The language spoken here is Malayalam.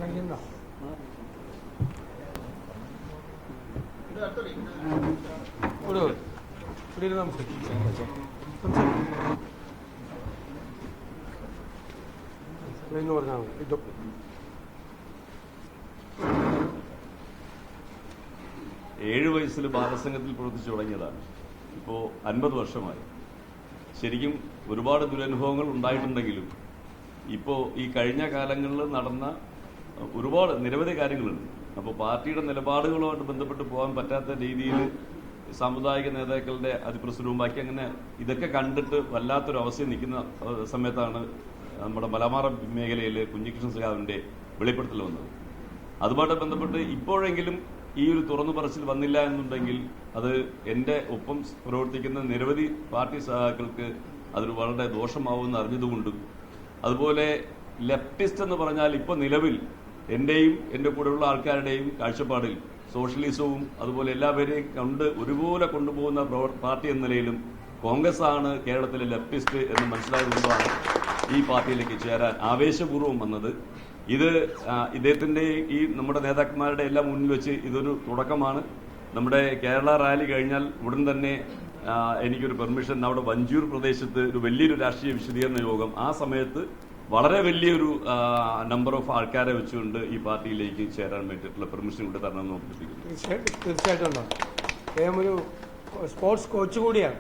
സംഖ്യ നമുക്ക് 7 വയസ്സിൽ ബാലസംഘത്തിൽ പ്രവർത്തിച്ചു തുടങ്ങിയതാണ്. ഇപ്പോൾ 50 വർഷമായി. ശരിക്കും ഒരുപാട് ദുരനുഭവങ്ങൾ ഉണ്ടായിട്ടുണ്ടെങ്കിലും ഇപ്പോൾ ഈ കഴിഞ്ഞ കാലങ്ങളിൽ നടന്ന ഒരുപാട് നിരവധി കാര്യങ്ങളുണ്ട്. അപ്പോൾ പാർട്ടിയുടെ നിലപാടുകളുമായിട്ട് ബന്ധപ്പെട്ട് പോകാൻ പറ്റാത്ത രീതിയിൽ സാമുദായിക നേതാക്കളുടെ അതിപ്രസരവും ബാക്കി അങ്ങനെ ഇതൊക്കെ കണ്ടിട്ട് വല്ലാത്തൊരു അവസ്ഥയിൽ നിൽക്കുന്ന സമയത്താണ് നമ്മുടെ മലബാർ മേഖലയിൽ കുഞ്ഞികൃഷ്ണൻ സഖാവിന്റെ വെളിപ്പെടുത്തൽ വന്നത്. അതുമായിട്ട് ബന്ധപ്പെട്ട് ഇപ്പോഴെങ്കിലും ഈ ഒരു തുറന്നു പറച്ചിൽ വന്നില്ല എന്നുണ്ടെങ്കിൽ അത് എന്റെ ഒപ്പം പ്രവർത്തിക്കുന്ന നിരവധി പാർട്ടി സഖാക്കൾക്ക് അതൊരു വളരെ ദോഷമാവുമെന്ന് അറിഞ്ഞതുകൊണ്ടും അതുപോലെ ലെഫ്റ്റിസ്റ്റ് എന്ന് പറഞ്ഞാൽ ഇപ്പൊ നിലവിൽ എന്റെയും എന്റെ കൂടെയുള്ള ആൾക്കാരുടെയും കാഴ്ചപ്പാടിൽ സോഷ്യലിസവും അതുപോലെ എല്ലാവരെയും കണ്ട് ഒരുപോലെ കൊണ്ടുപോകുന്ന പാർട്ടി എന്ന നിലയിലും കോൺഗ്രസ് ആണ് കേരളത്തിലെ ലെഫ്റ്റിസ്റ്റ് എന്ന് മനസ്സിലായതുകൊണ്ടാണ് ഈ പാർട്ടിയിലേക്ക് ചേരാൻ ആവേശപൂർവ്വം വന്നത്. ഇത് ഇദ്ദേഹത്തിന്റെ ഈ നമ്മുടെ നേതാക്കന്മാരുടെ എല്ലാം മുന്നിൽ വെച്ച് ഇതൊരു തുടക്കമാണ്. നമ്മുടെ കേരള റാലി കഴിഞ്ഞാൽ ഉടൻ തന്നെ എനിക്കൊരു പെർമിഷൻ അവിടെ വഞ്ചൂർ പ്രദേശത്ത് ഒരു വലിയൊരു രാഷ്ട്രീയ വിശദീകരണ യോഗം, ആ സമയത്ത് വളരെ വലിയൊരു നമ്പർ ഓഫ് ആൾക്കാരെ വെച്ചുകൊണ്ട് ഈ പാർട്ടിയിലേക്ക് ചേരാൻ വേണ്ടിയിട്ടുള്ള പെർമിഷൻ കൂടെ തരണമെന്ന് ഓർമ്മിപ്പിക്കുന്നു. തീർച്ചയായിട്ടും ഒരു സ്പോർട്സ് കോച്ച് കൂടിയാണ്.